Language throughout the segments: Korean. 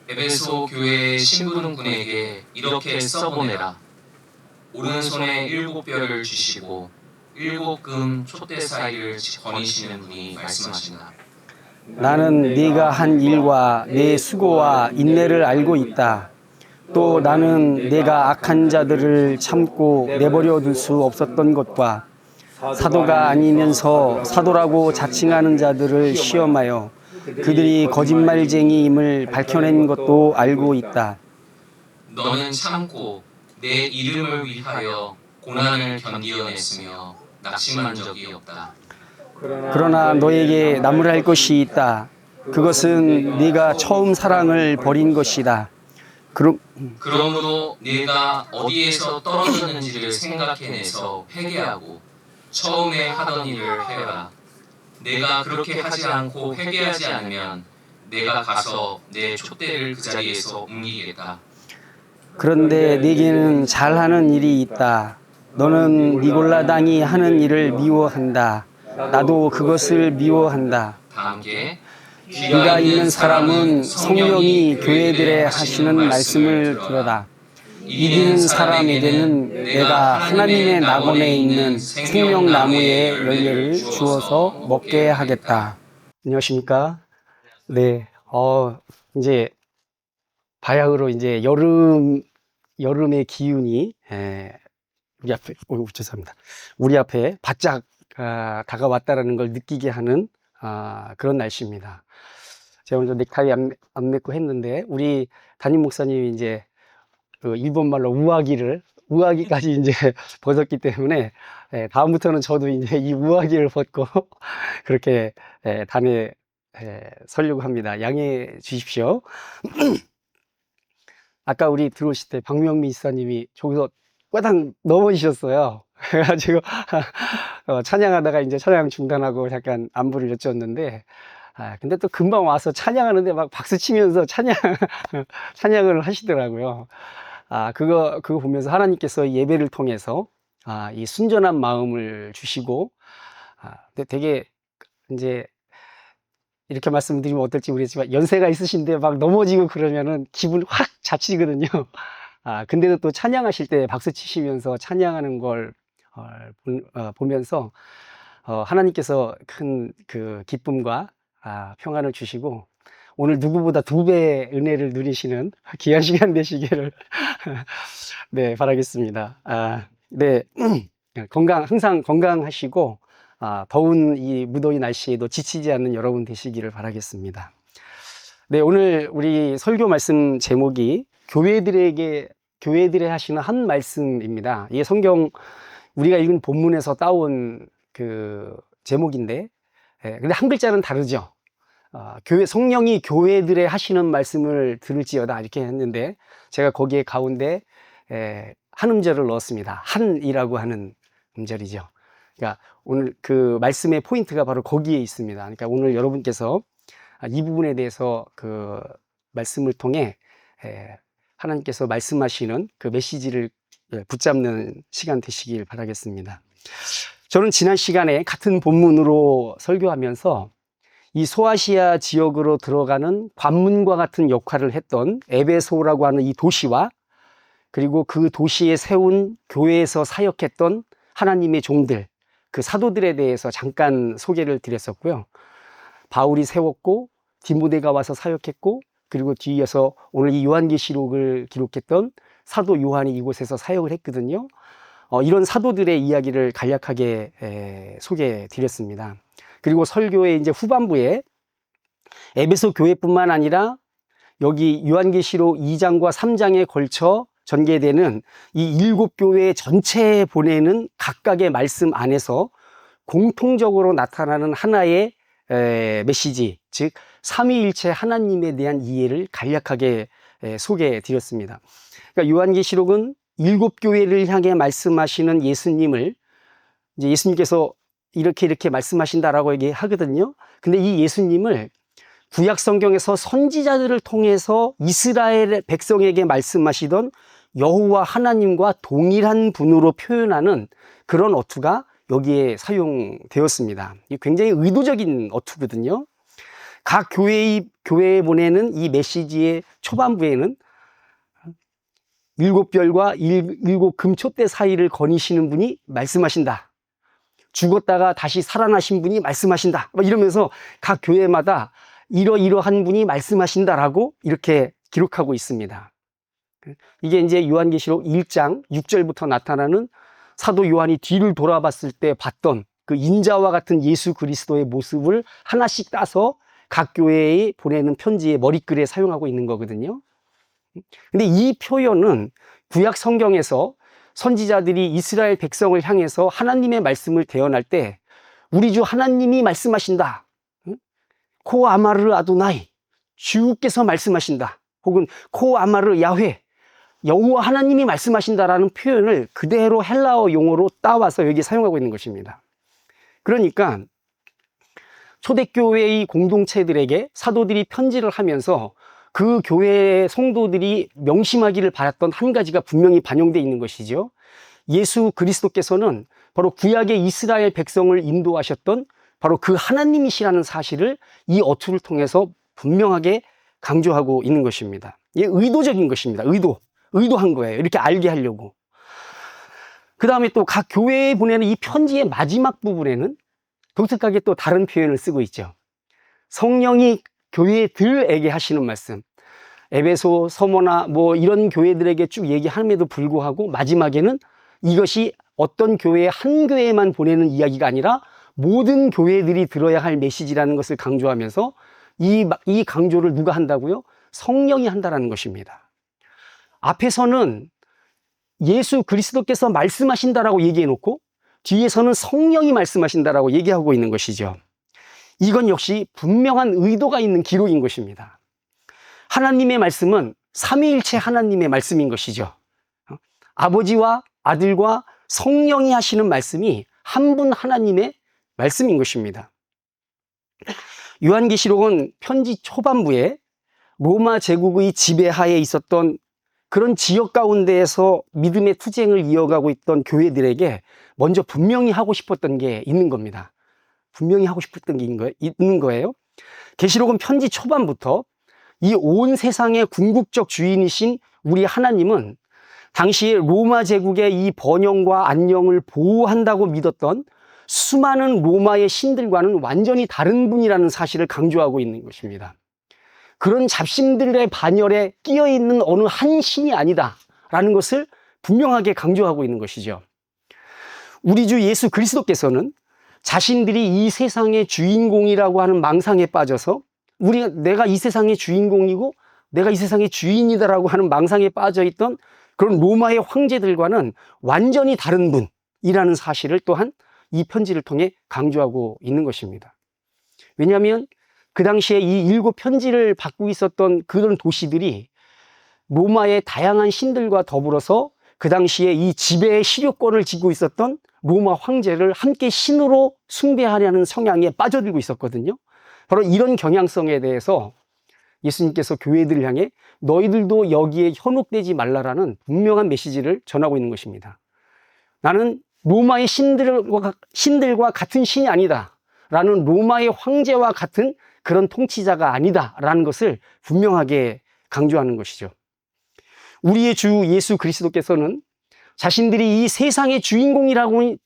에베소 교회 신부님군에게 이렇게 써보내라. 오른손에 7뼈를 주시고 7금 촛대 사이를 거니시는 분이 말씀하신다. 나는 네가 한 일과 네 수고와 인내를 알고 있다. 또 나는 내가 악한 자들을 참고 내버려 둘 수 없었던 것과 사도가 아니면서 사도라고 자칭하는 자들을 시험하여 그들이 거짓말쟁이임을 밝혀낸 것도 알고 있다. 너는 참고 내 이름을 위하여 고난을 견디어냈으며 낙심한 적이 없다. 그러나 너에게 나무랄 것이 있다. 그것은 네가 처음 사랑을 버린 것이다. 그러므로 네가 어디에서 떨어졌는지를 생각해내서 회개하고 처음에 하던 일을 해라. 내가 그렇게 하지 않고 회개하지 않으면 내가 가서 내 촛대를 그 자리에서 옮기겠다. 그런데 네게는 잘하는 일이 있다. 너는 니골라당이 하는 일을 미워한다. 나도 그것을 미워한다. 다 함께 귀가 있는 사람은 성령이 교회들에 하시는 말씀을 들어라. 이기는 사람에게는 내가 하나님의 낙원에 있는 생명나무의 열매를 주어서 먹게 하겠다. 안녕하십니까? 네, 이제 바야흐로 이제 여름의 기운이 우리 앞에, 죄송합니다. 우리 앞에 바짝 다가왔다라는 걸 느끼게 하는 그런 날씨입니다. 제가 먼저 넥타이 안 맺고 했는데 우리 담임 목사님이 이제 그 일본 말로 우아기까지 이제 벗었기 때문에 다음부터는 저도 이제 이 우아기를 벗고 그렇게 단에 서려고 합니다. 양해해 주십시오. 아까 우리 들어오실 때 박명미 이사님이 저기서 꽈당 넘어지셨어요. 그래가지고 찬양하다가 이제 찬양 중단하고 잠깐 안부를 여쭈었는데 근데 또 금방 와서 찬양하는데 막 박수 치면서 찬양을 하시더라고요. 그거 보면서 하나님께서 예배를 통해서 이 순전한 마음을 주시고 근데 되게 이제 이렇게 말씀드리면 어떨지 모르겠지만 연세가 있으신데 막 넘어지고 그러면은 기분 확 잡치거든요. 근데도 또 찬양하실 때 박수 치시면서 찬양하는 걸 보면서 하나님께서 큰 그 기쁨과 평안을 주시고 오늘 누구보다 2배 은혜를 누리시는 귀한 시간 되시기를 네, 바라겠습니다. 네, 항상 건강하시고 더운 이 무더위 날씨에도 지치지 않는 여러분 되시기를 바라겠습니다. 네, 오늘 우리 설교 말씀 제목이 교회들에 하시는 한 말씀입니다. 이게 성경 우리가 읽은 본문에서 따온 그 제목인데, 근데 한 글자는 다르죠. 성령이 교회들에 하시는 말씀을 들을지어다 이렇게 했는데 제가 거기에 가운데 한 음절을 넣었습니다. 한이라고 하는 음절이죠. 그러니까 오늘 그 말씀의 포인트가 바로 거기에 있습니다. 그러니까 오늘 여러분께서 이 부분에 대해서 그 말씀을 통해 하나님께서 말씀하시는 그 메시지를 붙잡는 시간 되시길 바라겠습니다. 저는 지난 시간에 같은 본문으로 설교하면서 이 소아시아 지역으로 들어가는 관문과 같은 역할을 했던 에베소라고 하는 이 도시와 그리고 그 도시에 세운 교회에서 사역했던 하나님의 종들, 그 사도들에 대해서 잠깐 소개를 드렸었고요. 바울이 세웠고 디모데가 와서 사역했고 그리고 뒤에서 오늘 이 요한계시록을 기록했던 사도 요한이 이곳에서 사역을 했거든요. 이런 사도들의 이야기를 간략하게 소개해 드렸습니다. 그리고 설교의 이제 후반부에 에베소 교회뿐만 아니라 여기 요한계시록 2장과 3장에 걸쳐 전개되는 이 7교회 전체에 보내는 각각의 말씀 안에서 공통적으로 나타나는 하나의 메시지, 즉 삼위일체 하나님에 대한 이해를 간략하게 소개해 드렸습니다. 그러니까 요한계시록은 7교회를 향해 말씀하시는 예수님을 이제 예수님께서 이렇게 말씀하신다라고 얘기하거든요. 근데 이 예수님을 구약 성경에서 선지자들을 통해서 이스라엘 백성에게 말씀하시던 여호와 하나님과 동일한 분으로 표현하는 그런 어투가 여기에 사용되었습니다. 굉장히 의도적인 어투거든요. 각 교회에 보내는 이 메시지의 초반부에는 7별과 7금촛대 사이를 거니시는 분이 말씀하신다. 죽었다가 다시 살아나신 분이 말씀하신다. 이러면서 각 교회마다 이러이러한 분이 말씀하신다라고 이렇게 기록하고 있습니다. 이게 이제 요한계시록 1장 6절부터 나타나는 사도 요한이 뒤를 돌아봤을 때 봤던 그 인자와 같은 예수 그리스도의 모습을 하나씩 따서 각 교회에 보내는 편지의 머리글에 사용하고 있는 거거든요. 근데 이 표현은 구약 성경에서 선지자들이 이스라엘 백성을 향해서 하나님의 말씀을 대언할 때 우리 주 하나님이 말씀하신다. 코 아마르 아도나이, 주께서 말씀하신다. 혹은 코 아마르 야훼, 여호와 하나님이 말씀하신다라는 표현을 그대로 헬라어 용어로 따와서 여기 사용하고 있는 것입니다. 그러니까 초대교회의 공동체들에게 사도들이 편지를 하면서 그 교회의 성도들이 명심하기를 바랐던 한 가지가 분명히 반영되어 있는 것이죠. 예수 그리스도께서는 바로 구약의 이스라엘 백성을 인도하셨던 바로 그 하나님이시라는 사실을 이 어투를 통해서 분명하게 강조하고 있는 것입니다. 이게 의도적인 것입니다. 의도한 거예요. 이렇게 알게 하려고. 그 다음에 또 각 교회에 보내는 이 편지의 마지막 부분에는 독특하게 또 다른 표현을 쓰고 있죠. 성령이 교회들에게 하시는 말씀. 에베소, 서머나 이런 교회들에게 쭉 얘기함에도 불구하고 마지막에는 이것이 어떤 교회 한 교회만 보내는 이야기가 아니라 모든 교회들이 들어야 할 메시지라는 것을 강조하면서 이 강조를 누가 한다고요? 성령이 한다라는 것입니다. 앞에서는 예수 그리스도께서 말씀하신다라고 얘기해 놓고 뒤에서는 성령이 말씀하신다라고 얘기하고 있는 것이죠. 이건 역시 분명한 의도가 있는 기록인 것입니다. 하나님의 말씀은 삼위일체 하나님의 말씀인 것이죠. 아버지와 아들과 성령이 하시는 말씀이 한 분 하나님의 말씀인 것입니다. 요한계시록은 편지 초반부에 로마 제국의 지배하에 있었던 그런 지역 가운데에서 믿음의 투쟁을 이어가고 있던 교회들에게 먼저 분명히 하고 싶었던 게 있는 겁니다. 분명히 하고 싶었던 게 있는 거예요. 계시록은 편지 초반부터 이 온 세상의 궁극적 주인이신 우리 하나님은 당시에 로마 제국의 이 번영과 안녕을 보호한다고 믿었던 수많은 로마의 신들과는 완전히 다른 분이라는 사실을 강조하고 있는 것입니다. 그런 잡신들의 반열에 끼어 있는 어느 한 신이 아니다라는 것을 분명하게 강조하고 있는 것이죠. 우리 주 예수 그리스도께서는 자신들이 이 세상의 주인공이라고 하는 망상에 빠져서 내가 이 세상의 주인공이고 내가 이 세상의 주인이다라고 하는 망상에 빠져 있던 그런 로마의 황제들과는 완전히 다른 분이라는 사실을 또한 이 편지를 통해 강조하고 있는 것입니다. 왜냐하면 그 당시에 이 7 편지를 받고 있었던 그런 도시들이 로마의 다양한 신들과 더불어서 그 당시에 이 지배의 실효권을 쥐고 있었던 로마 황제를 함께 신으로 숭배하려는 성향에 빠져들고 있었거든요. 바로 이런 경향성에 대해서 예수님께서 교회들을 향해 너희들도 여기에 현혹되지 말라라는 분명한 메시지를 전하고 있는 것입니다. 나는 로마의 신들과 같은 신이 아니다. 라는 로마의 황제와 같은 그런 통치자가 아니다. 라는 것을 분명하게 강조하는 것이죠. 우리의 주 예수 그리스도께서는 자신들이 이 세상의 주인공이라고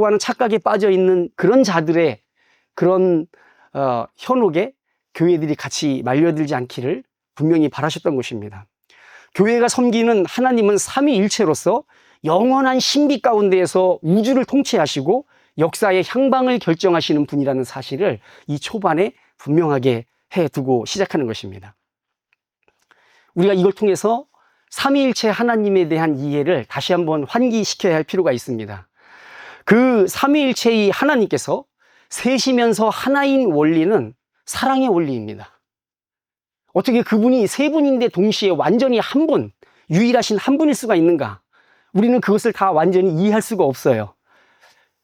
하는 착각에 빠져 있는 그런 자들의 그런 현혹에 교회들이 같이 말려들지 않기를 분명히 바라셨던 것입니다. 교회가 섬기는 하나님은 삼위일체로서 영원한 신비 가운데에서 우주를 통치하시고 역사의 향방을 결정하시는 분이라는 사실을 이 초반에 분명하게 해두고 시작하는 것입니다. 우리가 이걸 통해서 삼위일체 하나님에 대한 이해를 다시 한번 환기시켜야 할 필요가 있습니다. 그 삼위일체의 하나님께서 셋이면서 하나인 원리는 사랑의 원리입니다. 어떻게 그분이 세 분인데 동시에 완전히 한 분, 유일하신 한 분일 수가 있는가? 우리는 그것을 다 완전히 이해할 수가 없어요.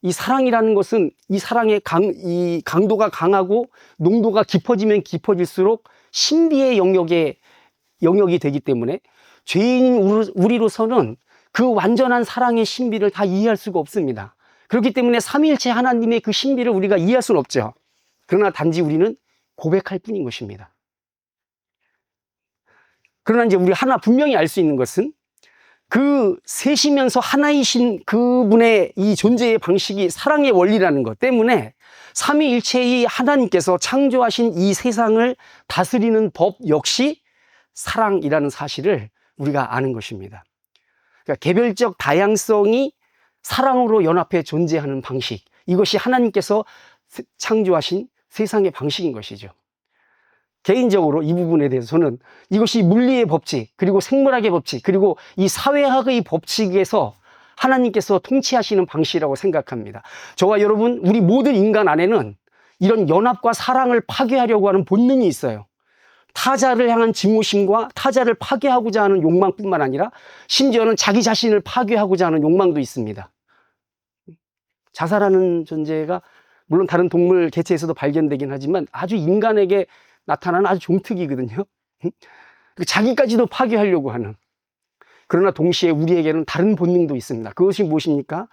이 사랑이라는 것은 이 사랑의 이 강도가 강하고 농도가 깊어지면 깊어질수록 신비의 영역이 되기 때문에 죄인인 우리로서는 그 완전한 사랑의 신비를 다 이해할 수가 없습니다. 그렇기 때문에 삼위일체 하나님의 그 신비를 우리가 이해할 수는 없죠. 그러나 단지 우리는 고백할 뿐인 것입니다. 그러나 이제 우리 하나 분명히 알 수 있는 것은 그 셋이면서 하나이신 그분의 이 존재의 방식이 사랑의 원리라는 것 때문에 삼위일체의 하나님께서 창조하신 이 세상을 다스리는 법 역시 사랑이라는 사실을 우리가 아는 것입니다. 그러니까 개별적 다양성이 사랑으로 연합해 존재하는 방식, 이것이 하나님께서 창조하신 세상의 방식인 것이죠. 개인적으로 이 부분에 대해서는 이것이 물리의 법칙, 그리고 생물학의 법칙, 그리고 이 사회학의 법칙에서 하나님께서 통치하시는 방식이라고 생각합니다. 저와 여러분, 우리 모든 인간 안에는 이런 연합과 사랑을 파괴하려고 하는 본능이 있어요. 타자를 향한 증오심과 타자를 파괴하고자 하는 욕망뿐만 아니라 심지어는 자기 자신을 파괴하고자 하는 욕망도 있습니다. 자살하는 존재가 물론 다른 동물 개체에서도 발견되긴 하지만 아주 인간에게 나타나는 아주 종특이거든요. 자기까지도 파괴하려고 하는. 그러나 동시에 우리에게는 다른 본능도 있습니다. 그것이 무엇입니까?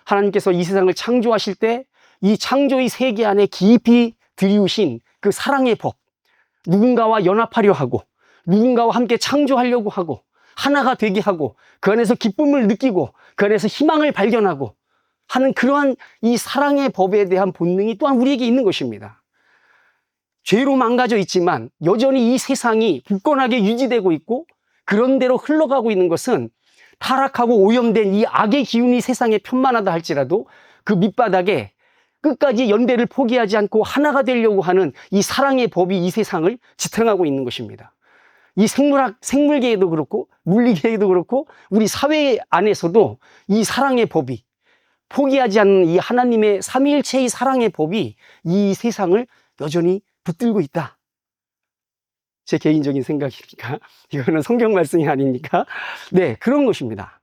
하나님께서 이 세상을 창조하실 때 이 창조의 세계 안에 깊이 들이우신 그 사랑의 법, 누군가와 연합하려 하고 누군가와 함께 창조하려고 하고 하나가 되게 하고 그 안에서 기쁨을 느끼고 그 안에서 희망을 발견하고 하는 그러한 이 사랑의 법에 대한 본능이 또한 우리에게 있는 것입니다. 죄로 망가져 있지만 여전히 이 세상이 굳건하게 유지되고 있고 그런 대로 흘러가고 있는 것은 타락하고 오염된 이 악의 기운이 세상에 편만하다 할지라도 그 밑바닥에 끝까지 연대를 포기하지 않고 하나가 되려고 하는 이 사랑의 법이 이 세상을 지탱하고 있는 것입니다. 이 생물계에도 그렇고 물리계에도 그렇고 우리 사회 안에서도 이 사랑의 법이, 포기하지 않는 이 하나님의 삼위일체의 사랑의 법이 이 세상을 여전히 붙들고 있다. 제 개인적인 생각이니까 이거는 성경 말씀이 아니니까 네, 그런 것입니다.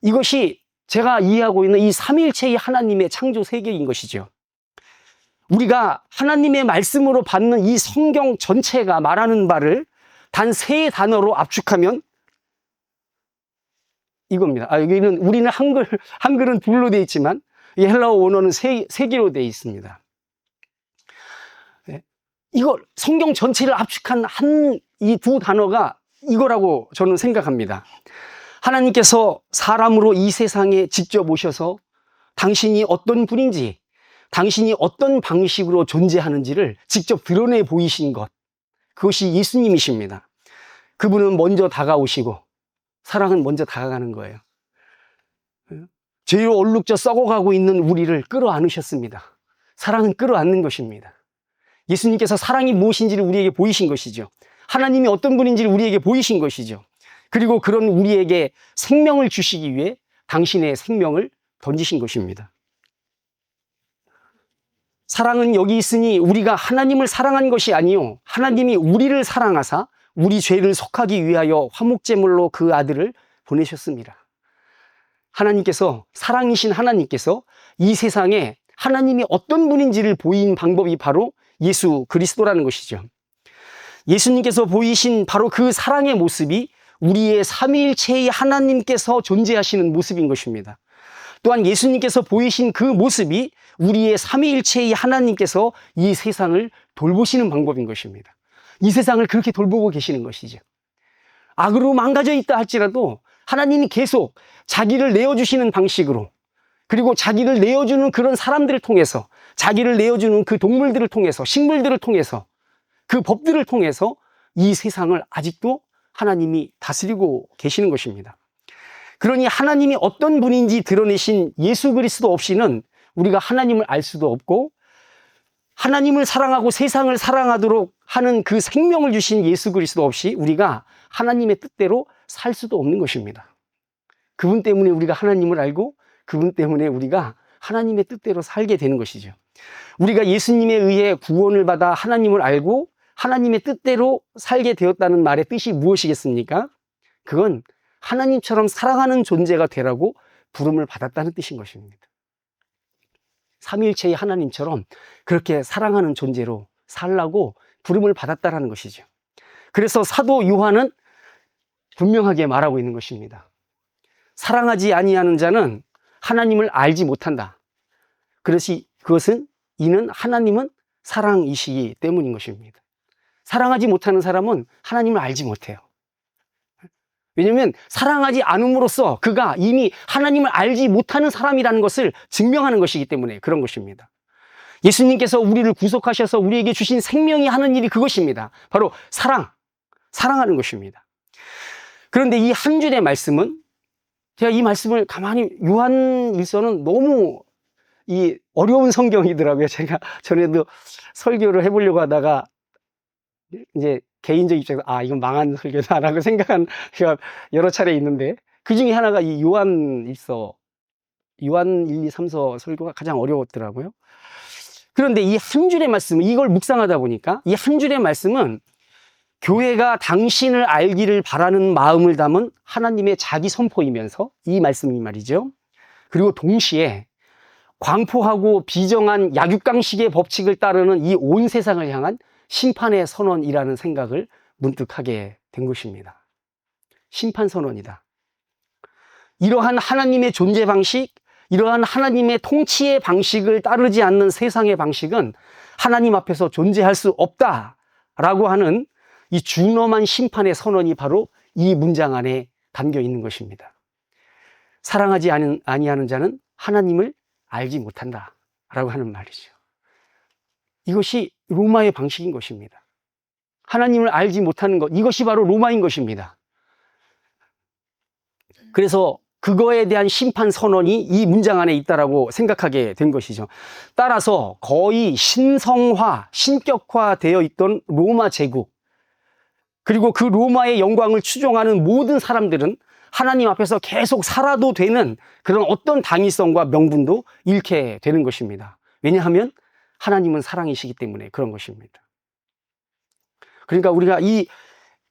이것이 제가 이해하고 있는 이 삼위일체의 하나님의 창조 세계인 것이죠. 우리가 하나님의 말씀으로 받는 이 성경 전체가 말하는 바를 단 세 단어로 압축하면 이겁니다. 여기는 우리는 한글은 둘로 되어 있지만 이 헬라어 원어는 세 개로 되어 있습니다. 네. 이걸 성경 전체를 압축한 이 두 단어가 이거라고 저는 생각합니다. 하나님께서 사람으로 이 세상에 직접 오셔서 당신이 어떤 분인지, 당신이 어떤 방식으로 존재하는지를 직접 드러내 보이신 것, 그것이 예수님이십니다. 그분은 먼저 다가오시고 사랑은 먼저 다가가는 거예요. 죄로 얼룩져 썩어가고 있는 우리를 끌어안으셨습니다. 사랑은 끌어안는 것입니다. 예수님께서 사랑이 무엇인지를 우리에게 보이신 것이죠. 하나님이 어떤 분인지를 우리에게 보이신 것이죠. 그리고 그런 우리에게 생명을 주시기 위해 당신의 생명을 던지신 것입니다. 사랑은 여기 있으니 우리가 하나님을 사랑한 것이 아니요 하나님이 우리를 사랑하사 우리 죄를 속하기 위하여 화목제물로 그 아들을 보내셨습니다. 하나님께서, 사랑이신 하나님께서 이 세상에 하나님이 어떤 분인지를 보인 방법이 바로 예수 그리스도라는 것이죠. 예수님께서 보이신 바로 그 사랑의 모습이 우리의 삼위일체의 하나님께서 존재하시는 모습인 것입니다. 또한 예수님께서 보이신 그 모습이 우리의 삼위일체의 하나님께서 이 세상을 돌보시는 방법인 것입니다. 이 세상을 그렇게 돌보고 계시는 것이죠. 악으로 망가져 있다 할지라도 하나님이 계속 자기를 내어주시는 방식으로, 그리고 자기를 내어주는 그런 사람들을 통해서, 자기를 내어주는 그 동물들을 통해서, 식물들을 통해서, 그 법들을 통해서 이 세상을 아직도 하나님이 다스리고 계시는 것입니다. 그러니 하나님이 어떤 분인지 드러내신 예수 그리스도 없이는 우리가 하나님을 알 수도 없고, 하나님을 사랑하고 세상을 사랑하도록 하는 그 생명을 주신 예수 그리스도 없이 우리가 하나님의 뜻대로 살 수도 없는 것입니다. 그분 때문에 우리가 하나님을 알고 그분 때문에 우리가 하나님의 뜻대로 살게 되는 것이죠. 우리가 예수님에 의해 구원을 받아 하나님을 알고 하나님의 뜻대로 살게 되었다는 말의 뜻이 무엇이겠습니까? 그건 하나님처럼 사랑하는 존재가 되라고 부름을 받았다는 뜻인 것입니다. 삼위일체의 하나님처럼 그렇게 사랑하는 존재로 살라고 부름을 받았다는 것이죠. 그래서 사도 요한은 분명하게 말하고 있는 것입니다. 사랑하지 아니하는 자는 하나님을 알지 못한다. 그것은 이는 하나님은 사랑이시기 때문인 것입니다. 사랑하지 못하는 사람은 하나님을 알지 못해요. 왜냐하면 사랑하지 않음으로써 그가 이미 하나님을 알지 못하는 사람이라는 것을 증명하는 것이기 때문에 그런 것입니다. 예수님께서 우리를 구속하셔서 우리에게 주신 생명이 하는 일이 그것입니다. 바로 사랑하는 것입니다. 그런데 이 한 줄의 말씀은, 제가 이 말씀을 가만히, 요한일서는 너무 이 어려운 성경이더라고요. 제가 전에도 설교를 해보려고 하다가 이제 개인적 입장에서 이건 망한 설교다라고 생각한 여러 차례 있는데, 그 중에 하나가 이 요한일서, 요한 1, 2, 3서 설교가 가장 어려웠더라고요. 그런데 이 한 줄의 말씀, 이걸 묵상하다 보니까 이 한 줄의 말씀은 교회가 당신을 알기를 바라는 마음을 담은 하나님의 자기 선포이면서, 이 말씀이 말이죠. 그리고 동시에 광포하고 비정한 약육강식의 법칙을 따르는 이 온 세상을 향한 심판의 선언이라는 생각을 문득 하게 된 것입니다. 심판 선언이다. 이러한 하나님의 존재 방식, 이러한 하나님의 통치의 방식을 따르지 않는 세상의 방식은 하나님 앞에서 존재할 수 없다라고 하는 이 준엄한 심판의 선언이 바로 이 문장 안에 담겨 있는 것입니다. 사랑하지 아니하는 자는 하나님을 알지 못한다라고 하는 말이죠. 이것이 로마의 방식인 것입니다. 하나님을 알지 못하는 것, 이것이 바로 로마인 것입니다. 그래서 그거에 대한 심판 선언이 이 문장 안에 있다라고 생각하게 된 것이죠. 따라서 거의 신성화, 신격화되어 있던 로마 제국, 그리고 그 로마의 영광을 추종하는 모든 사람들은 하나님 앞에서 계속 살아도 되는 그런 어떤 당위성과 명분도 잃게 되는 것입니다. 왜냐하면 하나님은 사랑이시기 때문에 그런 것입니다. 그러니까 우리가 이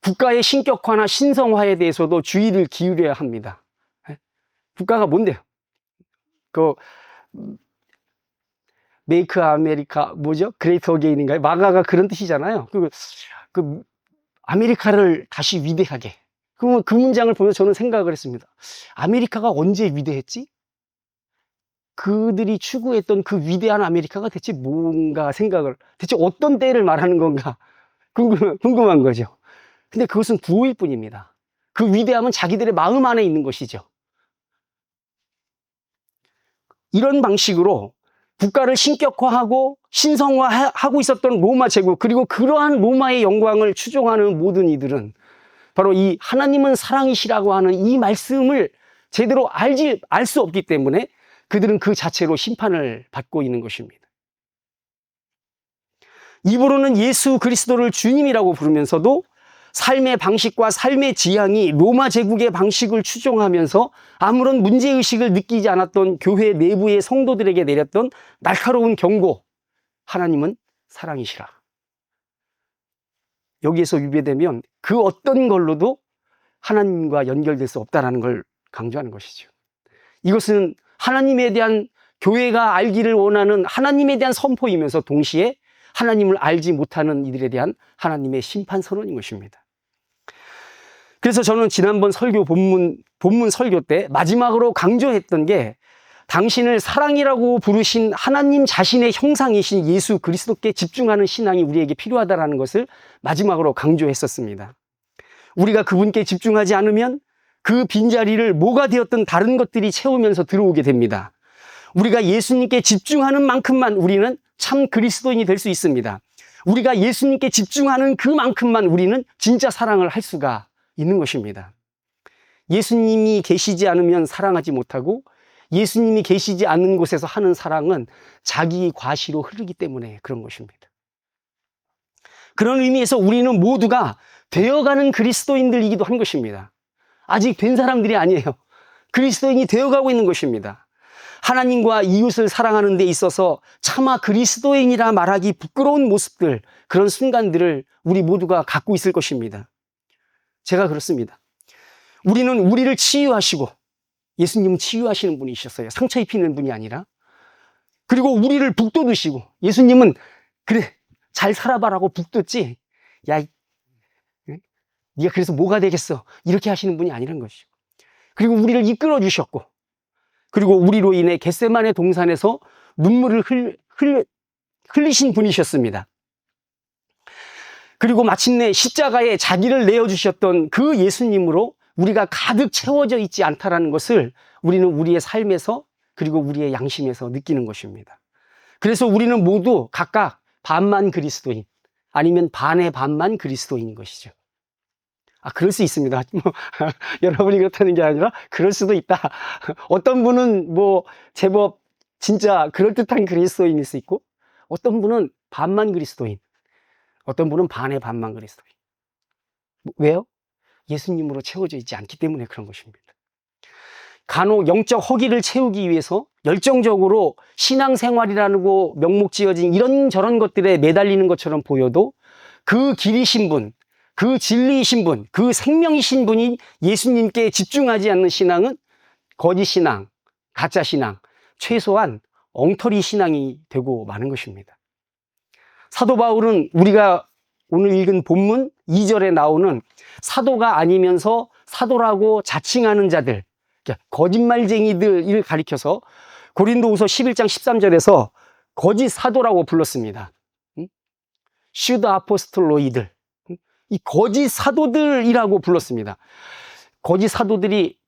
국가의 신격화나 신성화에 대해서도 주의를 기울여야 합니다. 국가가 뭔데요? 메이크 아메리카, 뭐죠? 그레이트 어게인인가요? 마가가 그런 뜻이잖아요. 아메리카를 다시 위대하게. 그 문장을 보면서 저는 생각을 했습니다. 아메리카가 언제 위대했지? 그들이 추구했던 그 위대한 아메리카가 대체 뭔가 대체 어떤 때를 말하는 건가? 궁금한 거죠. 근데 그것은 구호일 뿐입니다. 그 위대함은 자기들의 마음 안에 있는 것이죠. 이런 방식으로 국가를 신격화하고 신성화하고 있었던 로마 제국, 그리고 그러한 로마의 영광을 추종하는 모든 이들은 바로 이 하나님은 사랑이시라고 하는 이 말씀을 제대로 알 수 없기 때문에 그들은 그 자체로 심판을 받고 있는 것입니다. 입으로는 예수 그리스도를 주님이라고 부르면서도 삶의 방식과 삶의 지향이 로마 제국의 방식을 추종하면서 아무런 문제의식을 느끼지 않았던 교회 내부의 성도들에게 내렸던 날카로운 경고, 하나님은 사랑이시라. 여기에서 위배되면 그 어떤 걸로도 하나님과 연결될 수 없다는 걸 강조하는 것이죠. 이것은 하나님에 대한, 교회가 알기를 원하는 하나님에 대한 선포이면서 동시에 하나님을 알지 못하는 이들에 대한 하나님의 심판 선언인 것입니다. 그래서 저는 지난번 설교 본문 설교 때 마지막으로 강조했던 게, 당신을 사랑이라고 부르신 하나님 자신의 형상이신 예수 그리스도께 집중하는 신앙이 우리에게 필요하다는 것을 마지막으로 강조했었습니다. 우리가 그분께 집중하지 않으면 그 빈자리를 뭐가 되었든 다른 것들이 채우면서 들어오게 됩니다. 우리가 예수님께 집중하는 만큼만 우리는 참 그리스도인이 될 수 있습니다. 우리가 예수님께 집중하는 그만큼만 우리는 진짜 사랑을 할 수가 있는 것입니다. 예수님이 계시지 않으면 사랑하지 못하고, 예수님이 계시지 않는 곳에서 하는 사랑은 자기 과시로 흐르기 때문에 그런 것입니다. 그런 의미에서 우리는 모두가 되어가는 그리스도인들이기도 한 것입니다. 아직 된 사람들이 아니에요. 그리스도인이 되어가고 있는 것입니다. 하나님과 이웃을 사랑하는 데 있어서 차마 그리스도인이라 말하기 부끄러운 모습들, 그런 순간들을 우리 모두가 갖고 있을 것입니다. 제가 그렇습니다. 우리는 우리를 치유하시고, 예수님은 치유하시는 분이셨어요. 상처 입히는 분이 아니라. 그리고 우리를 북돋으시고, 예수님은 그래 잘 살아봐라고 북돋지, 야 네가 그래서 뭐가 되겠어, 이렇게 하시는 분이 아니란 것이죠. 그리고 우리를 이끌어 주셨고, 그리고 우리로 인해 겟세마네 동산에서 눈물을 흘리신 분이셨습니다. 그리고 마침내 십자가에 자기를 내어주셨던 그 예수님으로 우리가 가득 채워져 있지 않다라는 것을 우리는 우리의 삶에서 그리고 우리의 양심에서 느끼는 것입니다. 그래서 우리는 모두 각각 반만 그리스도인 아니면 반의 반만 그리스도인인 것이죠. 그럴 수 있습니다. 여러분이 그렇다는 게 아니라 그럴 수도 있다. 어떤 분은 제법 진짜 그럴듯한 그리스도인일 수 있고 어떤 분은 반만 그리스도인, 어떤 분은 반의 반만 그리스도인. 왜요? 예수님으로 채워져 있지 않기 때문에 그런 것입니다. 간혹 영적 허기를 채우기 위해서 열정적으로 신앙생활이라고 명목 지어진 이런저런 것들에 매달리는 것처럼 보여도 그 길이신 분, 그 진리이신 분, 그 생명이신 분이 예수님께 집중하지 않는 신앙은 거짓 신앙, 가짜 신앙, 최소한 엉터리 신앙이 되고 마는 것입니다. 사도 바울은 우리가 오늘 읽은 본문 2절에 나오는 사도가 아니면서 사도라고 자칭하는 자들, 거짓말쟁이들을 가리켜서 고린도후서 11장 13절에서 거짓 사도라고 불렀습니다. 슈드 아포스톨로이들, 이 거짓 사도들이라고 불렀습니다. 거짓 사도들이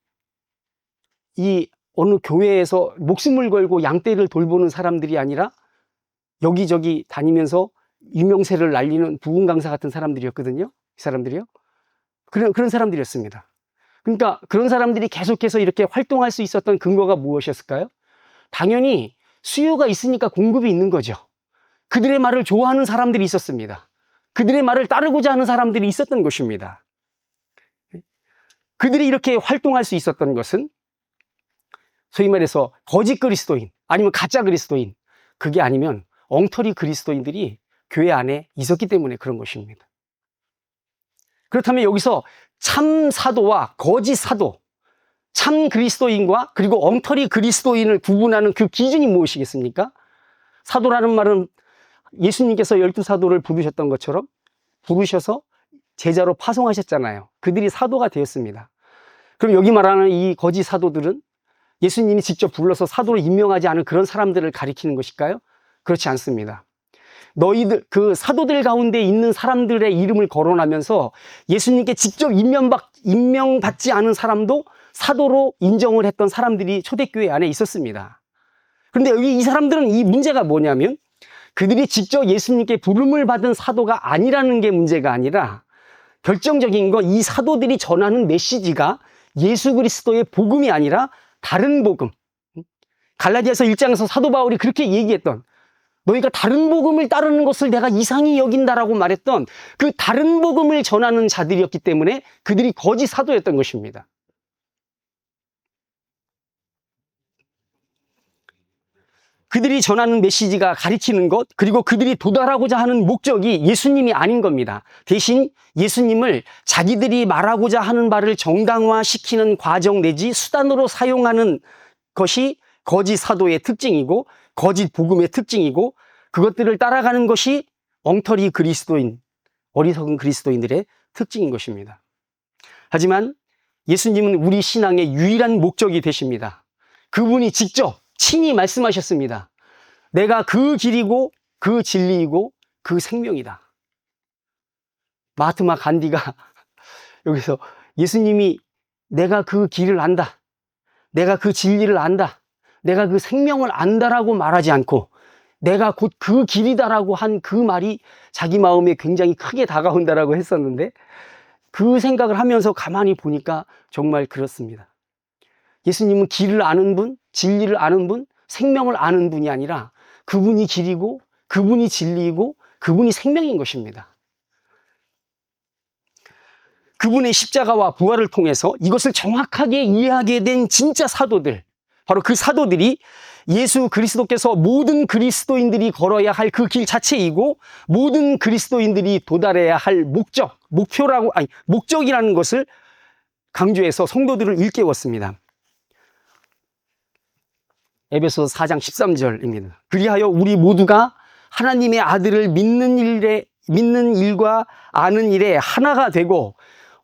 이 어느 교회에서 목숨을 걸고 양떼를 돌보는 사람들이 아니라 여기저기 다니면서 유명세를 날리는 부흥 강사 같은 사람들이었거든요. 이 사람들이요. 그런 사람들이었습니다. 그러니까 그런 사람들이 계속해서 이렇게 활동할 수 있었던 근거가 무엇이었을까요? 당연히 수요가 있으니까 공급이 있는 거죠. 그들의 말을 좋아하는 사람들이 있었습니다. 그들의 말을 따르고자 하는 사람들이 있었던 것입니다. 그들이 이렇게 활동할 수 있었던 것은 소위 말해서 거짓 그리스도인 아니면 가짜 그리스도인, 그게 아니면 엉터리 그리스도인들이 교회 안에 있었기 때문에 그런 것입니다. 그렇다면 여기서 참 사도와 거짓 사도, 참 그리스도인과 그리고 엉터리 그리스도인을 구분하는 그 기준이 무엇이겠습니까? 사도라는 말은 예수님께서 12사도를 부르셨던 것처럼 부르셔서 제자로 파송하셨잖아요. 그들이 사도가 되었습니다. 그럼 여기 말하는 이 거짓 사도들은 예수님이 직접 불러서 사도로 임명하지 않은 그런 사람들을 가리키는 것일까요? 그렇지 않습니다. 너희들, 그 사도들 가운데 있는 사람들의 이름을 거론하면서 예수님께 직접 임명받지 않은 사람도 사도로 인정을 했던 사람들이 초대교회 안에 있었습니다. 그런데 여기 이 사람들은 이 문제가 뭐냐면 그들이 직접 예수님께 부름을 받은 사도가 아니라는 게 문제가 아니라 결정적인 건 이 사도들이 전하는 메시지가 예수 그리스도의 복음이 아니라 다른 복음. 갈라디아서 1장에서 사도 바울이 그렇게 얘기했던, 너희가 다른 복음을 따르는 것을 내가 이상히 여긴다라고 말했던 그 다른 복음을 전하는 자들이었기 때문에 그들이 거짓 사도였던 것입니다. 그들이 전하는 메시지가 가리키는 것, 그리고 그들이 도달하고자 하는 목적이 예수님이 아닌 겁니다. 대신 예수님을 자기들이 말하고자 하는 바를 정당화시키는 과정 내지 수단으로 사용하는 것이 거짓 사도의 특징이고 거짓 복음의 특징이고, 그것들을 따라가는 것이 엉터리 그리스도인, 어리석은 그리스도인들의 특징인 것입니다. 하지만 예수님은 우리 신앙의 유일한 목적이 되십니다. 그분이 직접 친히 말씀하셨습니다. 내가 그 길이고 그 진리이고 그 생명이다. 마하트마 간디가 여기서 예수님이 내가 그 길을 안다, 내가 그 진리를 안다, 내가 그 생명을 안다라고 말하지 않고 내가 곧 그 길이다라고 한 그 말이 자기 마음에 굉장히 크게 다가온다라고 했었는데, 그 생각을 하면서 가만히 보니까 정말 그렇습니다. 예수님은 길을 아는 분, 진리를 아는 분, 생명을 아는 분이 아니라 그분이 길이고 그분이 진리이고 그분이 생명인 것입니다. 그분의 십자가와 부활을 통해서 이것을 정확하게 이해하게 된 진짜 사도들, 바로 그 사도들이 예수 그리스도께서 모든 그리스도인들이 걸어야 할 그 길 자체이고 모든 그리스도인들이 도달해야 할 목적이라는 것을 강조해서 성도들을 일깨웠습니다. 에베소서 4장 13절입니다. 그리하여 우리 모두가 하나님의 아들을 믿는 일과 아는 일에 하나가 되고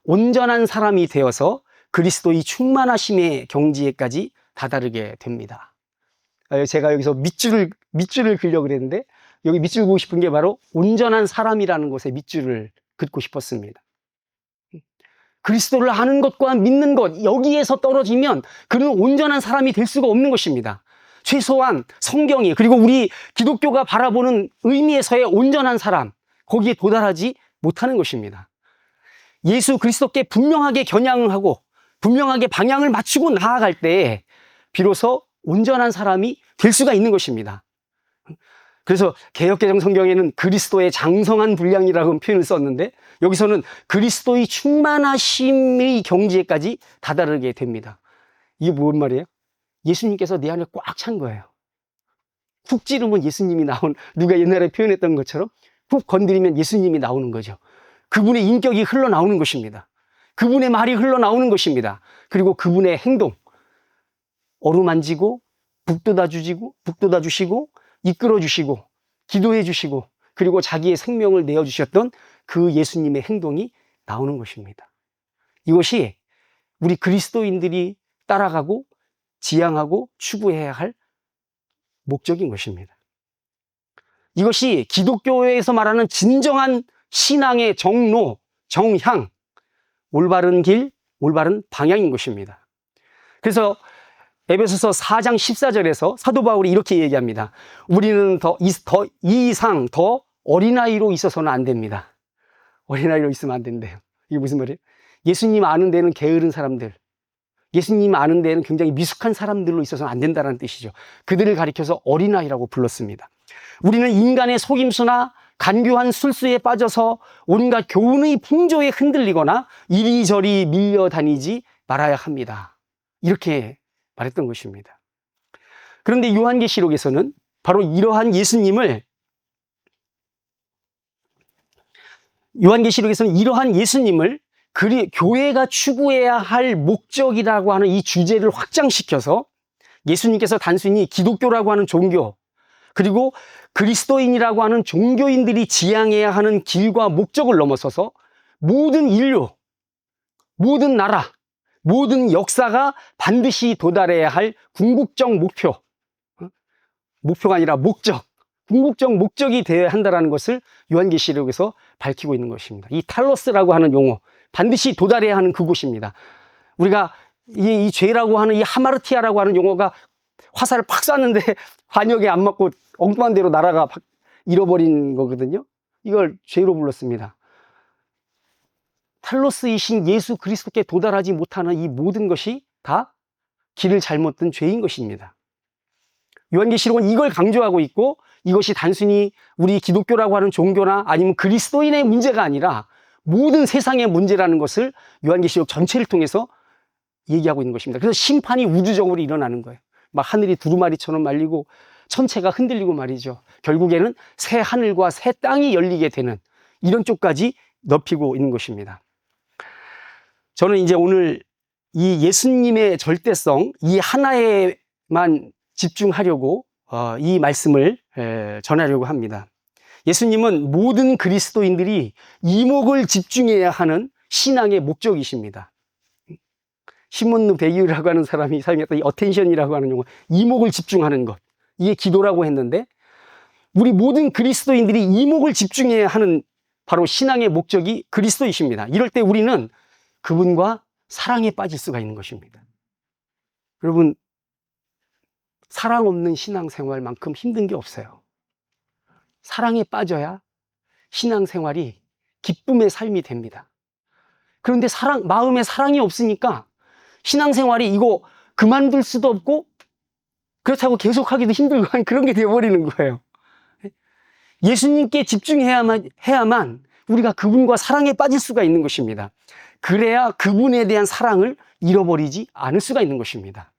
온전한 사람이 되어서 그리스도의 충만하심의 경지에까지 다다르게 됩니다. 제가 여기서 밑줄을 그려고 그랬는데 여기 밑줄 그고 싶은 게 바로 온전한 사람이라는 것에 밑줄을 긋고 싶었습니다. 그리스도를 아는 것과 믿는 것, 여기에서 떨어지면 그는 온전한 사람이 될 수가 없는 것입니다. 최소한 성경이, 그리고 우리 기독교가 바라보는 의미에서의 온전한 사람, 거기에 도달하지 못하는 것입니다. 예수 그리스도께 분명하게 겨냥을 하고 분명하게 방향을 맞추고 나아갈 때에 비로소 온전한 사람이 될 수가 있는 것입니다. 그래서 개역개정 성경에는 그리스도의 장성한 분량이라고 표현을 썼는데, 여기서는 그리스도의 충만하심의 경지에까지 다다르게 됩니다. 이게 뭔 말이에요? 예수님께서 내 안에 꽉 찬 거예요. 훅 찌르면 예수님이 누가 옛날에 표현했던 것처럼 훅 건드리면 예수님이 나오는 거죠. 그분의 인격이 흘러나오는 것입니다. 그분의 말이 흘러나오는 것입니다. 그리고 그분의 행동, 어루만지고 북돋아 주시고 이끌어 주시고 기도해 주시고 그리고 자기의 생명을 내어 주셨던 그 예수님의 행동이 나오는 것입니다. 이것이 우리 그리스도인들이 따라가고 지향하고 추구해야 할 목적인 것입니다. 이것이 기독교에서 말하는 진정한 신앙의 정로, 정향, 올바른 길, 올바른 방향인 것입니다. 그래서 에베소서 4장 14절에서 사도 바울이 이렇게 얘기합니다. 우리는 이 이상 더 어린아이로 있어서는 안 됩니다. 어린아이로 있으면 안 된대요. 이게 무슨 말이에요? 예수님 아는 데는 게으른 사람들, 예수님 아는 데는 굉장히 미숙한 사람들로 있어서는 안 된다는 뜻이죠. 그들을 가리켜서 어린아이라고 불렀습니다. 우리는 인간의 속임수나 간교한 술수에 빠져서 온갖 교훈의 풍조에 흔들리거나 이리저리 밀려다니지 말아야 합니다. 이렇게 말했던 것입니다. 그런데 요한계시록에서는 바로 이러한 예수님을 교회가 추구해야 할 목적이라고 하는 이 주제를 확장시켜서 예수님께서 단순히 기독교라고 하는 종교, 그리고 그리스도인이라고 하는 종교인들이 지향해야 하는 길과 목적을 넘어서서 모든 인류, 모든 나라, 모든 역사가 반드시 도달해야 할 궁극적 목표가 아니라 목적, 궁극적 목적이 되어야 한다는 것을 요한계시록에서 밝히고 있는 것입니다. 이 탈로스라고 하는 용어, 반드시 도달해야 하는 그곳입니다. 우리가 이 죄라고 하는 이 하마르티아라고 하는 용어가 화살을 팍 쐈는데 환역에 안 맞고 엉뚱한 데로 날아가 잃어버린 거거든요. 이걸 죄로 불렀습니다. 탈로스이신 예수 그리스도께 도달하지 못하는 이 모든 것이 다 길을 잘못 든 죄인 것입니다. 요한계시록은 이걸 강조하고 있고, 이것이 단순히 우리 기독교라고 하는 종교나 아니면 그리스도인의 문제가 아니라 모든 세상의 문제라는 것을 요한계시록 전체를 통해서 얘기하고 있는 것입니다. 그래서 심판이 우주적으로 일어나는 거예요. 막 하늘이 두루마리처럼 말리고 천체가 흔들리고 말이죠. 결국에는 새 하늘과 새 땅이 열리게 되는 이런 쪽까지 넓히고 있는 것입니다. 저는 이제 오늘 이 예수님의 절대성, 이 하나에만 집중하려고 이 말씀을 전하려고 합니다. 예수님은 모든 그리스도인들이 이목을 집중해야 하는 신앙의 목적이십니다. 시몬 베기우라고 하는 사람이 사용했던 이 어텐션이라고 하는 용어, 이목을 집중하는 것, 이게 기도라고 했는데, 우리 모든 그리스도인들이 이목을 집중해야 하는 바로 신앙의 목적이 그리스도이십니다. 이럴 때 우리는 그분과 사랑에 빠질 수가 있는 것입니다. 여러분, 사랑 없는 신앙생활만큼 힘든 게 없어요. 사랑에 빠져야 신앙생활이 기쁨의 삶이 됩니다. 그런데 마음에 사랑이 없으니까 신앙생활이 이거 그만둘 수도 없고 그렇다고 계속하기도 힘들고 그런 게 되어버리는 거예요. 예수님께 해야만 우리가 그분과 사랑에 빠질 수가 있는 것입니다. 그래야 그분에 대한 사랑을 잃어버리지 않을 수가 있는 것입니다.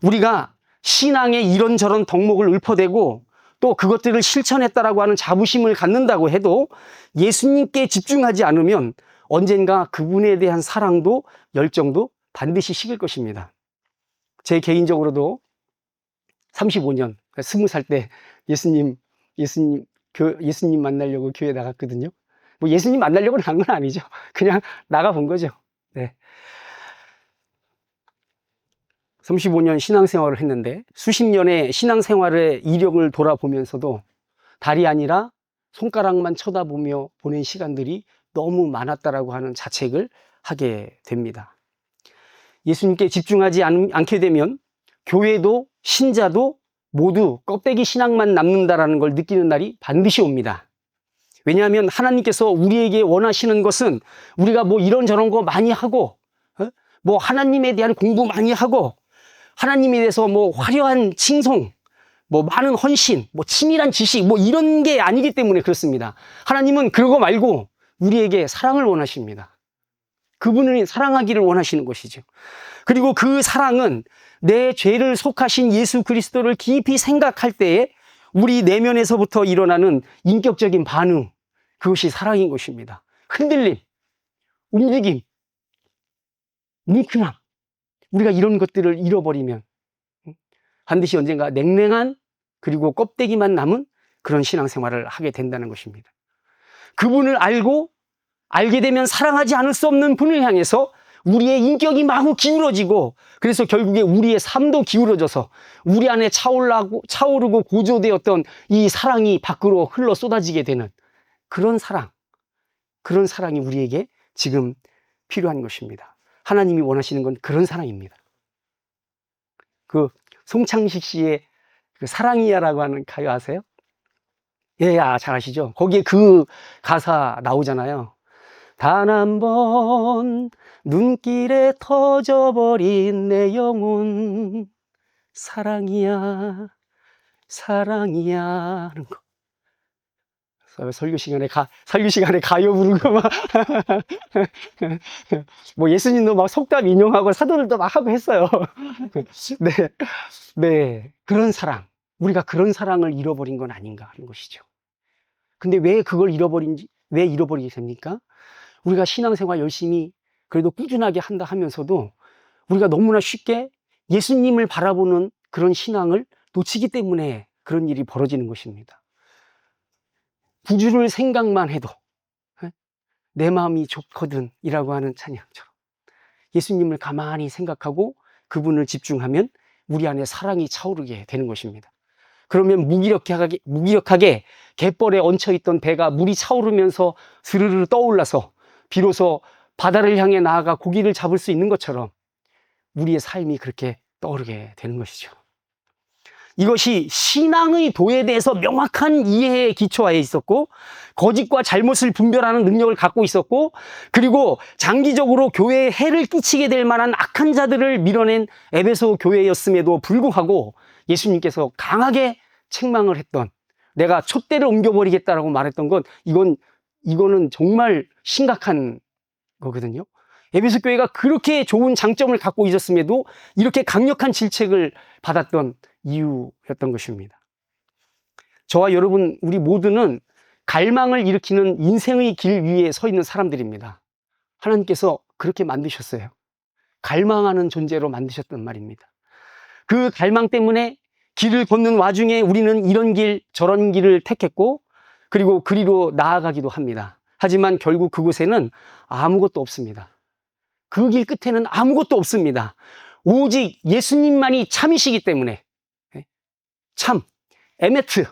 우리가 신앙의 이런저런 덕목을 읊어대고 또 그것들을 실천했다라고 하는 자부심을 갖는다고 해도 예수님께 집중하지 않으면 언젠가 그분에 대한 사랑도 열정도 반드시 식을 것입니다. 제 개인적으로도 35년, 20살 때 예수님 만나려고 교회 나갔거든요. 뭐 예수님 만나려고 나간 건 아니죠. 그냥 나가본 거죠. 네. 35년 신앙생활을 했는데 수십 년의 신앙생활의 이력을 돌아보면서도 달이 아니라 손가락만 쳐다보며 보낸 시간들이 너무 많았다라고 하는 자책을 하게 됩니다. 예수님께 집중하지 않게 되면 교회도 신자도 모두 껍데기 신앙만 남는다라는 걸 느끼는 날이 반드시 옵니다. 왜냐하면 하나님께서 우리에게 원하시는 것은 우리가 뭐 이런저런 거 많이 하고, 뭐 하나님에 대한 공부 많이 하고, 하나님에 대해서 뭐 화려한 칭송, 뭐 많은 헌신, 뭐 치밀한 지식, 뭐 이런 게 아니기 때문에 그렇습니다. 하나님은 그거 말고 우리에게 사랑을 원하십니다. 그분을 사랑하기를 원하시는 것이죠. 그리고 그 사랑은 내 죄를 속하신 예수 그리스도를 깊이 생각할 때에 우리 내면에서부터 일어나는 인격적인 반응, 그것이 사랑인 것입니다. 흔들림, 움직임, 뭉클함, 우리가 이런 것들을 잃어버리면 반드시 언젠가 냉랭한 그리고 껍데기만 남은 그런 신앙생활을 하게 된다는 것입니다. 그분을 알게 되면 사랑하지 않을 수 없는 분을 향해서 우리의 인격이 마구 기울어지고, 그래서 결국에 우리의 삶도 기울어져서 우리 안에 차오르고 고조되었던 이 사랑이 밖으로 흘러 쏟아지게 되는 그런 사랑이 우리에게 지금 필요한 것입니다. 하나님이 원하시는 건 그런 사랑입니다. 그 송창식 씨의 그 사랑이야라고 하는 가요 아세요? 예, 잘 아시죠? 거기에 그 가사 나오잖아요. 단 한 번 눈길에 터져버린 내 영혼 사랑이야 하는 거. 설교 시간에 가요 부르고 막 뭐 예수님도 막 속담 인용하고 사도들도 막 하고 했어요. 네, 그런 사랑, 우리가 그런 사랑을 잃어버린 건 아닌가 하는 것이죠. 근데 왜 잃어버리게 됩니까? 우리가 신앙생활 열심히 그래도 꾸준하게 한다 하면서도 우리가 너무나 쉽게 예수님을 바라보는 그런 신앙을 놓치기 때문에 그런 일이 벌어지는 것입니다. 구주를 생각만 해도 내 마음이 좋거든 이라고 하는 찬양처럼 예수님을 가만히 생각하고 그분을 집중하면 우리 안에 사랑이 차오르게 되는 것입니다. 그러면 무기력하게 갯벌에 얹혀있던 배가 물이 차오르면서 스르르 떠올라서 비로소 바다를 향해 나아가 고기를 잡을 수 있는 것처럼 우리의 삶이 그렇게 떠오르게 되는 것이죠. 이것이 신앙의 도에 대해서 명확한 이해의 기초하에 있었고, 거짓과 잘못을 분별하는 능력을 갖고 있었고, 그리고 장기적으로 교회에 해를 끼치게 될 만한 악한 자들을 밀어낸 에베소 교회였음에도 불구하고 예수님께서 강하게 책망을 했던, 내가 촛대를 옮겨버리겠다라고 말했던 건 이거는 정말 심각한 거거든요. 에베소 교회가 그렇게 좋은 장점을 갖고 있었음에도 이렇게 강력한 질책을 받았던 이유였던 것입니다. 저와 여러분, 우리 모두는 갈망을 일으키는 인생의 길 위에 서 있는 사람들입니다. 하나님께서 그렇게 만드셨어요. 갈망하는 존재로 만드셨단 말입니다. 그 갈망 때문에 길을 걷는 와중에 우리는 이런 길 저런 길을 택했고, 그리고 그리로 나아가기도 합니다. 하지만 결국 그곳에는 아무것도 없습니다. 그 길 끝에는 아무것도 없습니다. 오직 예수님만이 참이시기 때문에, 참, 에메트,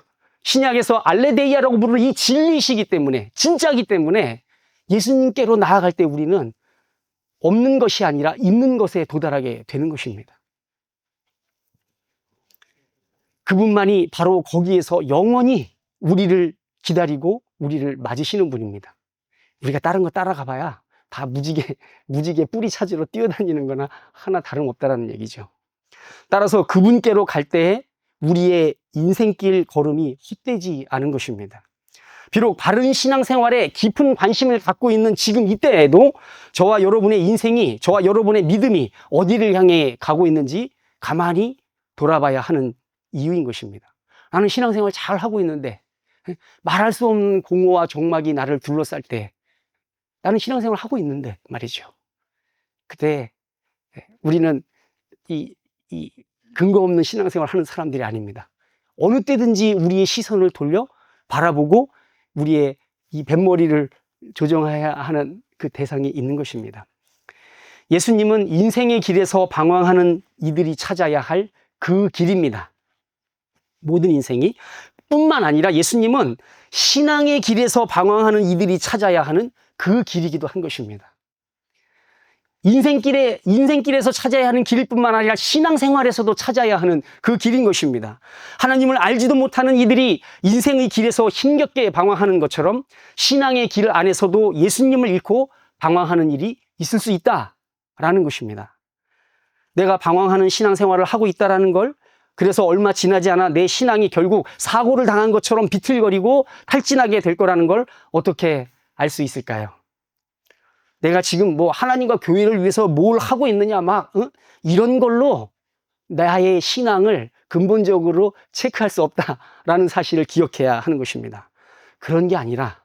신약에서 알레데이아라고 부르는 이 진리이시기 때문에, 진짜이기 때문에 예수님께로 나아갈 때 우리는 없는 것이 아니라 있는 것에 도달하게 되는 것입니다. 그분만이 바로 거기에서 영원히 우리를 기다리고 우리를 맞으시는 분입니다. 우리가 다른 거 따라가 봐야 다 무지개 뿌리 찾으러 뛰어다니는 거나 하나 다름없다라는 얘기죠. 따라서 그분께로 갈 때에 우리의 인생길 걸음이 헛되지 않은 것입니다. 비록 바른 신앙생활에 깊은 관심을 갖고 있는 지금 이때에도 저와 여러분의 인생이, 저와 여러분의 믿음이 어디를 향해 가고 있는지 가만히 돌아봐야 하는 이유인 것입니다. 나는 신앙생활 잘 하고 있는데 말할 수 없는 공허와 종막이 나를 둘러쌀 때 나는 신앙생활 하고 있는데 말이죠. 그때 우리는 이 근거 없는 신앙생활 하는 사람들이 아닙니다. 어느 때든지 우리의 시선을 돌려 바라보고 우리의 이 뱃머리를 조정해야 하는 그 대상이 있는 것입니다. 예수님은 인생의 길에서 방황하는 이들이 찾아야 할 그 길입니다. 모든 인생이 뿐만 아니라 예수님은 신앙의 길에서 방황하는 이들이 찾아야 하는 그 길이기도 한 것입니다. 인생길에서 찾아야 하는 길일 뿐만 아니라 신앙생활에서도 찾아야 하는 그 길인 것입니다. 하나님을 알지도 못하는 이들이 인생의 길에서 힘겹게 방황하는 것처럼 신앙의 길 안에서도 예수님을 잃고 방황하는 일이 있을 수 있다라는 것입니다. 내가 방황하는 신앙생활을 하고 있다라는 걸, 그래서 얼마 지나지 않아 내 신앙이 결국 사고를 당한 것처럼 비틀거리고 탈진하게 될 거라는 걸 어떻게 알 수 있을까요? 내가 지금 뭐 하나님과 교회를 위해서 뭘 하고 있느냐 이런 걸로 나의 신앙을 근본적으로 체크할 수 없다라는 사실을 기억해야 하는 것입니다. 그런 게 아니라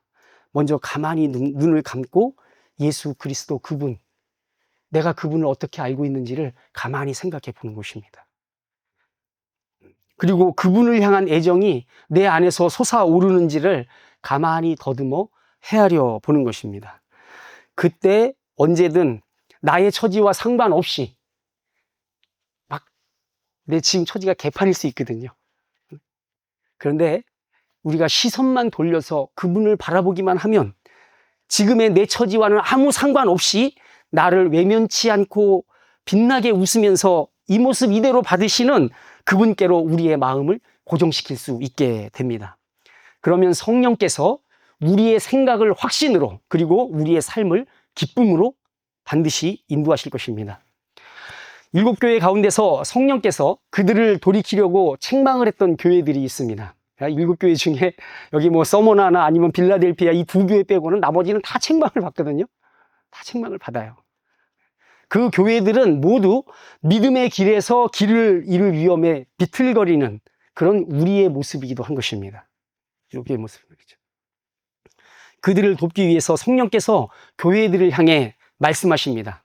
먼저 가만히 눈을 감고 예수 그리스도 그분, 내가 그분을 어떻게 알고 있는지를 가만히 생각해 보는 것입니다. 그리고 그분을 향한 애정이 내 안에서 솟아오르는지를 가만히 더듬어 헤아려 보는 것입니다. 그때 언제든 나의 처지와 상관없이 막 내 지금 처지가 개판일 수 있거든요. 그런데 우리가 시선만 돌려서 그분을 바라보기만 하면 지금의 내 처지와는 아무 상관없이 나를 외면치 않고 빛나게 웃으면서 이 모습 이대로 받으시는 그분께로 우리의 마음을 고정시킬 수 있게 됩니다. 그러면 성령께서 우리의 생각을 확신으로, 그리고 우리의 삶을 기쁨으로 반드시 인도하실 것입니다. 7교회 가운데서 성령께서 그들을 돌이키려고 책망을 했던 교회들이 있습니다. 7교회 중에 여기 뭐 서모나나 아니면 빌라델피아 이 2교회 빼고는 나머지는 다 책망을 받거든요. 다 책망을 받아요. 그 교회들은 모두 믿음의 길에서 길을 잃을 위험에 비틀거리는 그런 우리의 모습이기도 한 것입니다. 이렇게 모습이죠. 그들을 돕기 위해서 성령께서 교회들을 향해 말씀하십니다.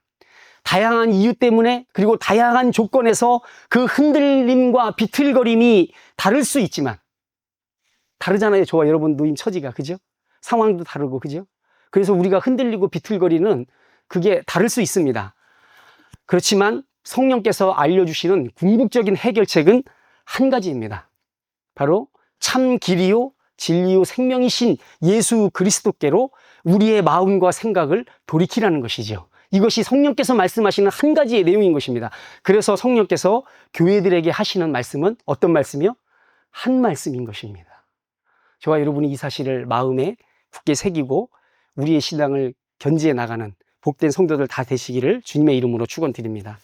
다양한 이유 때문에, 그리고 다양한 조건에서 그 흔들림과 비틀거림이 다를 수 있지만, 다르잖아요. 저와 여러분 노임 처지가, 그죠? 상황도 다르고, 그죠? 그래서 우리가 흔들리고 비틀거리는 그게 다를 수 있습니다. 그렇지만 성령께서 알려주시는 궁극적인 해결책은 한 가지입니다. 바로 참 길이요 진리요 생명이신 예수 그리스도께로 우리의 마음과 생각을 돌이키라는 것이죠. 이것이 성령께서 말씀하시는 한 가지의 내용인 것입니다. 그래서 성령께서 교회들에게 하시는 말씀은 어떤 말씀이요? 한 말씀인 것입니다. 저와 여러분이 이 사실을 마음에 굳게 새기고 우리의 신앙을 견지해 나가는 복된 성도들 다 되시기를 주님의 이름으로 축원드립니다.